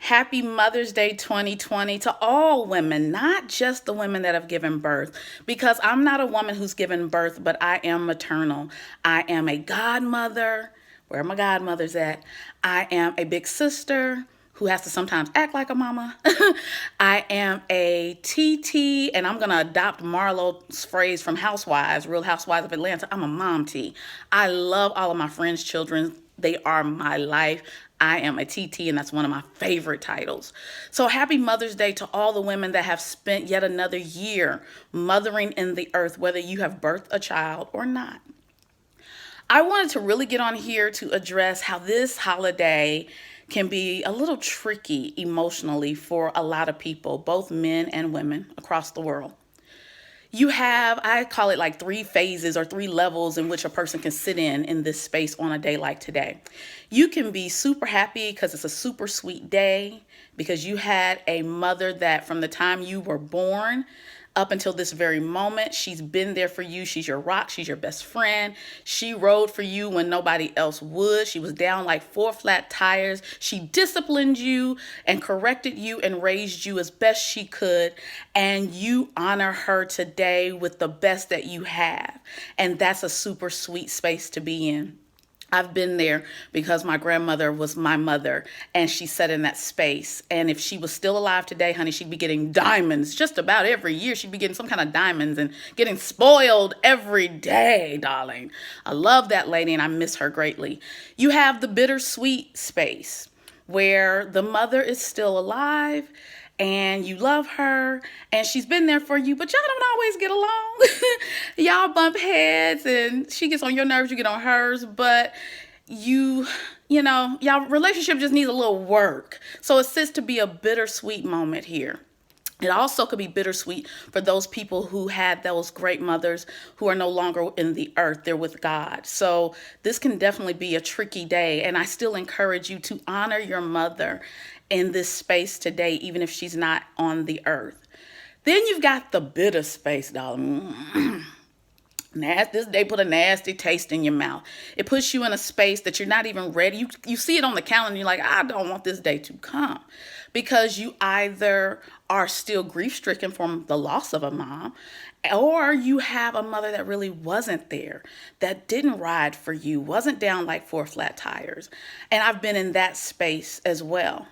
Happy Mother's Day 2020 to all women, not just the women that have given birth, because I'm not a woman who's given birth, but I am maternal. I am a godmother. Where are my godmothers at? I am a big sister who has to sometimes act like a mama. I am a TT, and I'm going to adopt Marlo's phrase from Housewives, Real Housewives of Atlanta. I'm a mom T. I love all of my friends' children. They are my life. I am a TT, and that's one of my favorite titles. So happy Mother's Day to all the women that have spent yet another year mothering in the earth, whether you have birthed a child or not. I wanted to really get on here to address how this holiday can be a little tricky emotionally for a lot of people, both men and women across the world. You have, I call it like three phases or three levels in which a person can sit in this space on a day like today. You can be super happy because it's a super sweet day, because you had a mother that from the time you were born up until this very moment, she's been there for you. She's your rock. She's your best friend. She rode for you when nobody else would. She was down like 4 flat tires. She disciplined you and corrected you and raised you as best she could. And you honor her today with the best that you have. And that's a super sweet space to be in. I've been there because my grandmother was my mother, and she sat in that space. And if she was still alive today, honey, she'd be getting diamonds just about every year. She'd be getting some kind of diamonds and getting spoiled every day, darling. I love that lady, and I miss her greatly. You have the bittersweet space where the mother is still alive and you love her and she's been there for you, but y'all don't always get along. Y'all bump heads and she gets on your nerves, you get on hers, but y'all relationship just needs a little work. So it sits to be a bittersweet moment here. It also could be bittersweet for those people who had those great mothers who are no longer in the earth. They're with God. So this can definitely be a tricky day. And I still encourage you to honor your mother in this space today, even if she's not on the earth. Then you've got the bitter space, darling. This day put a nasty taste in your mouth. It puts you in a space that you're not even ready. You see it on the calendar and you're like, I don't want this day to come. Because you either are still grief-stricken from the loss of a mom, or you have a mother that really wasn't there, that didn't ride for you, wasn't down like 4 flat tires. And I've been in that space as well.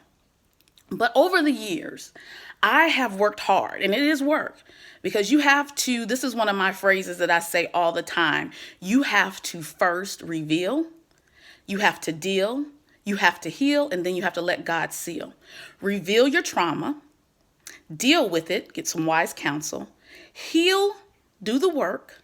But over the years, I have worked hard, and it is work, because you have to, this is one of my phrases that I say all the time, you have to first reveal, you have to deal, you have to heal, and then you have to let God seal. Reveal your trauma, deal with it, get some wise counsel, heal, do the work,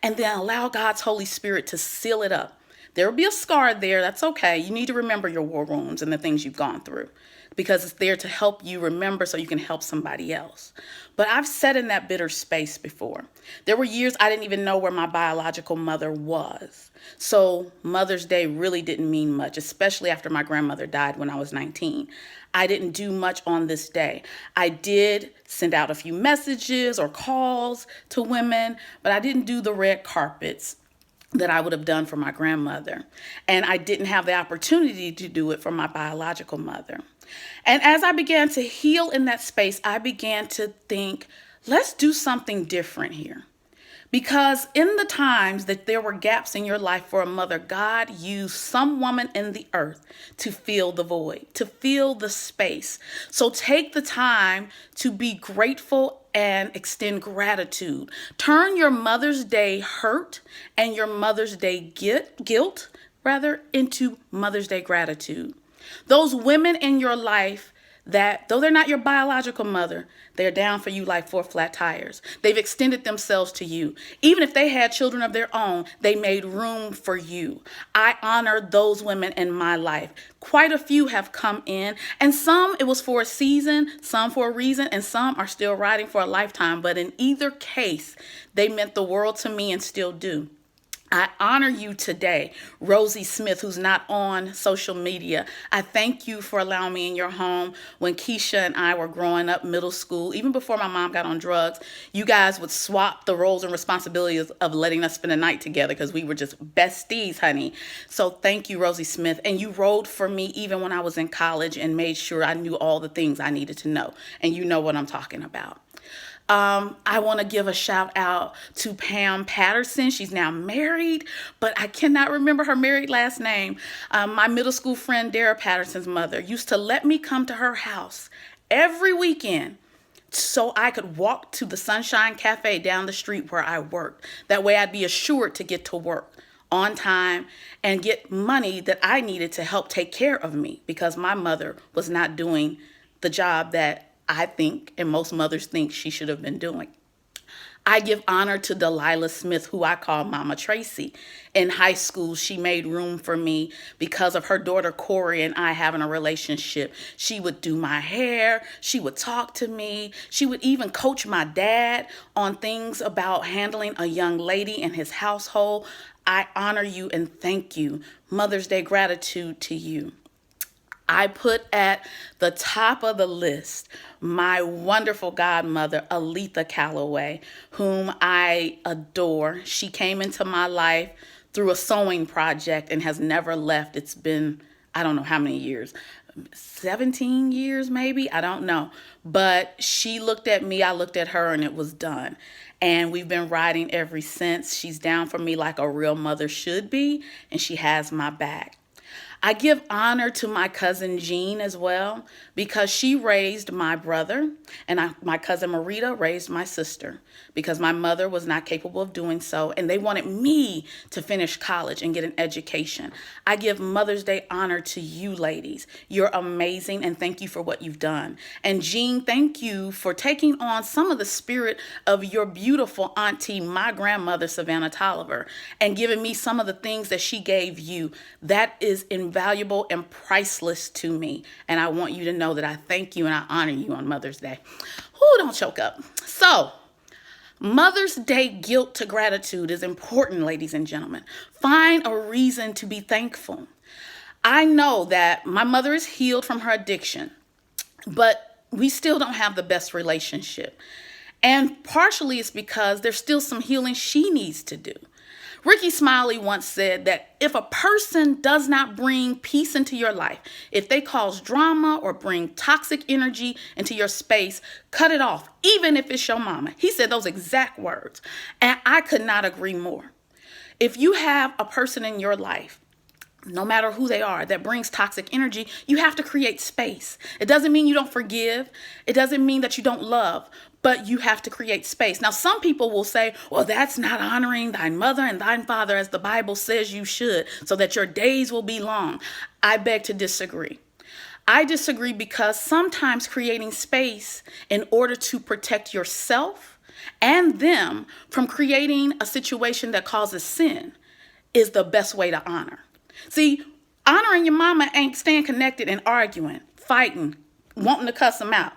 and then allow God's Holy Spirit to seal it up. There will be a scar there. That's okay. You need to remember your war wounds and the things you've gone through, because it's there to help you remember so you can help somebody else. But I've sat in that bitter space before. There were years I didn't even know where my biological mother was. So Mother's Day really didn't mean much, especially after my grandmother died when I was 19. I didn't do much on this day. I did send out a few messages or calls to women, but I didn't do the red carpets that I would have done for my grandmother. And I didn't have the opportunity to do it for my biological mother. And as I began to heal in that space, I began to think, let's do something different here. Because in the times that there were gaps in your life for a mother, God used some woman in the earth to fill the void, to fill the space. So take the time to be grateful and extend gratitude. Turn your Mother's Day hurt and your Mother's Day guilt into Mother's Day gratitude. Those women in your life that, though they're not your biological mother, they're down for you like 4 flat tires. They've extended themselves to you. Even if they had children of their own, they made room for you. I honor those women in my life. Quite a few have come in, and some it was for a season, some for a reason, and some are still riding for a lifetime. But in either case, they meant the world to me and still do. I honor you today, Rosie Smith, who's not on social media. I thank you for allowing me in your home when Keisha and I were growing up, middle school, even before my mom got on drugs. You guys would swap the roles and responsibilities of letting us spend a night together because we were just besties, honey. So thank you, Rosie Smith. And you rode for me even when I was in college and made sure I knew all the things I needed to know. And you know what I'm talking about. I want to give a shout out to Pam Patterson. She's now married, but I cannot remember her married last name. My middle school friend, Dara Patterson's mother, used to let me come to her house every weekend so I could walk to the Sunshine Cafe down the street where I worked. That way I'd be assured to get to work on time and get money that I needed to help take care of me because my mother was not doing the job that I think, and most mothers think she should have been doing. I give honor to Delilah Smith, who I call Mama Tracy. In high school, she made room for me because of her daughter Corey and I having a relationship. She would do my hair. She would talk to me. She would even coach my dad on things about handling a young lady in his household. I honor you and thank you. Mother's Day gratitude to you. I put at the top of the list my wonderful godmother, Aletha Calloway, whom I adore. She came into my life through a sewing project and has never left. It's been, I don't know how many years, 17 years maybe, I don't know. But she looked at me, I looked at her, and it was done. And we've been riding ever since. She's down for me like a real mother should be, and she has my back. I give honor to my cousin Jean as well because she raised my brother and my cousin Marita raised my sister because my mother was not capable of doing so and they wanted me to finish college and get an education. I give Mother's Day honor to you ladies. You're amazing and thank you for what you've done. And Jean, thank you for taking on some of the spirit of your beautiful auntie, my grandmother, Savannah Tolliver, and giving me some of the things that she gave you. That is invaluable and priceless to me. And I want you to know that I thank you and I honor you on Mother's Day. Ooh, don't choke up. So, Mother's Day guilt to gratitude is important, ladies and gentlemen. Find a reason to be thankful. I know that my mother is healed from her addiction, but we still don't have the best relationship. And partially it's because there's still some healing she needs to do. Ricky Smiley once said that if a person does not bring peace into your life, if they cause drama or bring toxic energy into your space, cut it off, even if it's your mama. He said those exact words, and I could not agree more. If you have a person in your life, no matter who they are, that brings toxic energy, you have to create space. It doesn't mean you don't forgive. It doesn't mean that you don't love, but you have to create space. Now, some people will say, well, that's not honoring thine mother and thine father as the Bible says you should, so that your days will be long. I beg to disagree. I disagree because sometimes creating space in order to protect yourself and them from creating a situation that causes sin is the best way to honor. See, honoring your mama ain't staying connected and arguing, fighting, wanting to cuss them out.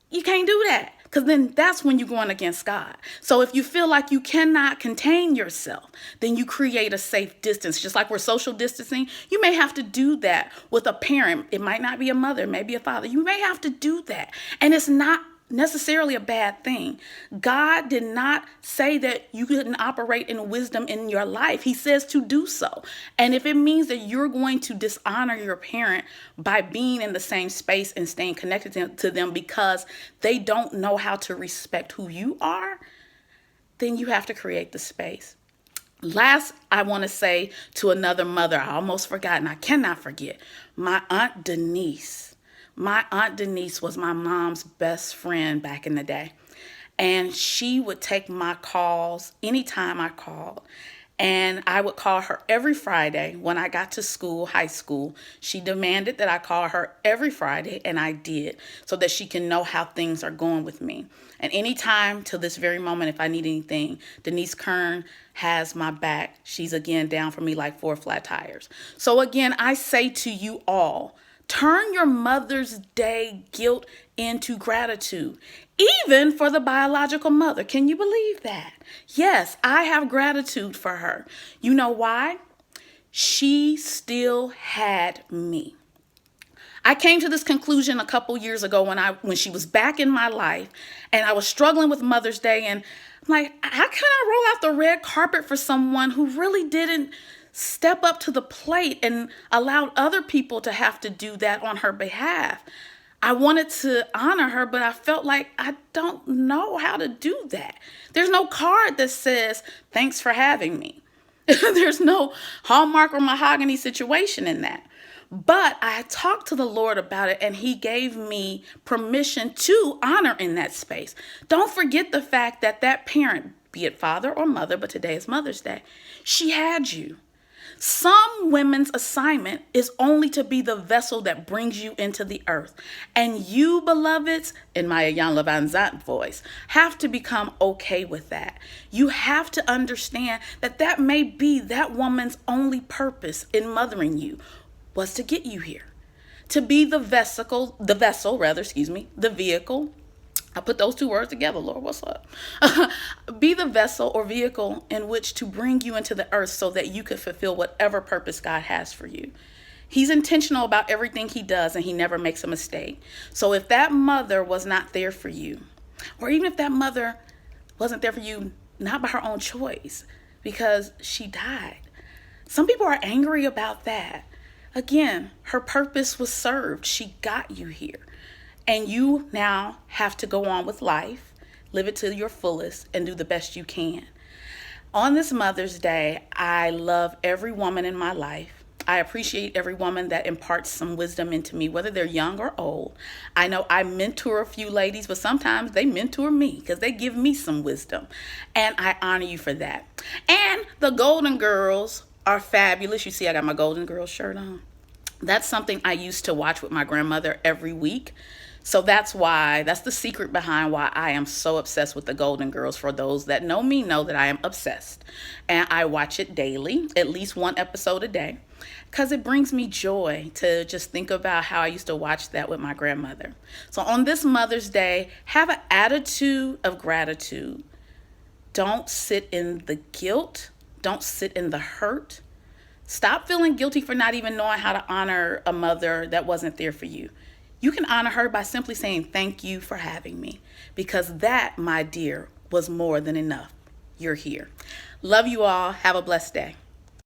You can't do that because then that's when you're going against God. So if you feel like you cannot contain yourself, then you create a safe distance. Just like we're social distancing, you may have to do that with a parent. It might not be a mother, maybe a father. You may have to do that. And it's not necessarily a bad thing. God did not say that you couldn't operate in wisdom in your life. He says to do so. And if it means that you're going to dishonor your parent by being in the same space and staying connected to them because they don't know how to respect who you are, then you have to create the space. Last, I want to say to another mother, I almost forgot and I cannot forget, my Aunt Denise. My Aunt Denise was my mom's best friend back in the day. And she would take my calls anytime I called. And I would call her every Friday when I got to school, high school. She demanded that I call her every Friday, and I did, so that she can know how things are going with me. And anytime to this very moment, if I need anything, Denise Kern has my back. She's again down for me like 4 flat tires. So again, I say to you all, Turn your Mother's Day guilt into gratitude, even for the biological mother. Can you believe that? Yes, I have gratitude for her. You know why? She still had me. I came to this conclusion a couple years ago when she was back in my life and I was struggling with Mother's Day, and I'm like, how can I roll out the red carpet for someone who really didn't step up to the plate and allowed other people to have to do that on her behalf? I wanted to honor her, but I felt like I don't know how to do that. There's no card that says, thanks for having me. There's no Hallmark or mahogany situation in that. But I talked to the Lord about it, and he gave me permission to honor in that space. Don't forget the fact that that parent, be it father or mother, but today is Mother's Day, she had you. Some women's assignment is only to be the vessel that brings you into the earth. And you, beloveds, in my Jan Van Zant voice, have to become okay with that. You have to understand that that may be that woman's only purpose in mothering you, was to get you here, to be the vehicle. I put those two words together, Lord, what's up? Be the vessel or vehicle in which to bring you into the earth so that you could fulfill whatever purpose God has for you. He's intentional about everything he does, and he never makes a mistake. So if that mother was not there for you, or even if that mother wasn't there for you, not by her own choice, because she died, some people are angry about that. Again, her purpose was served. She got you here. And you now have to go on with life, live it to your fullest, and do the best you can. On this Mother's Day, I love every woman in my life. I appreciate every woman that imparts some wisdom into me, whether they're young or old. I know I mentor a few ladies, but sometimes they mentor me because they give me some wisdom. And I honor you for that. And the Golden Girls are fabulous. You see, I got my Golden Girls shirt on. That's something I used to watch with my grandmother every week. So that's the secret behind why I am so obsessed with the Golden Girls. For those that know me know that I am obsessed. And I watch it daily, at least one episode a day, because it brings me joy to just think about how I used to watch that with my grandmother. So on this Mother's Day, have an attitude of gratitude. Don't sit in the guilt. Don't sit in the hurt. Stop feeling guilty for not even knowing how to honor a mother that wasn't there for you. You can honor her by simply saying, thank you for having me, because that, my dear, was more than enough. You're here. Love you all. Have a blessed day.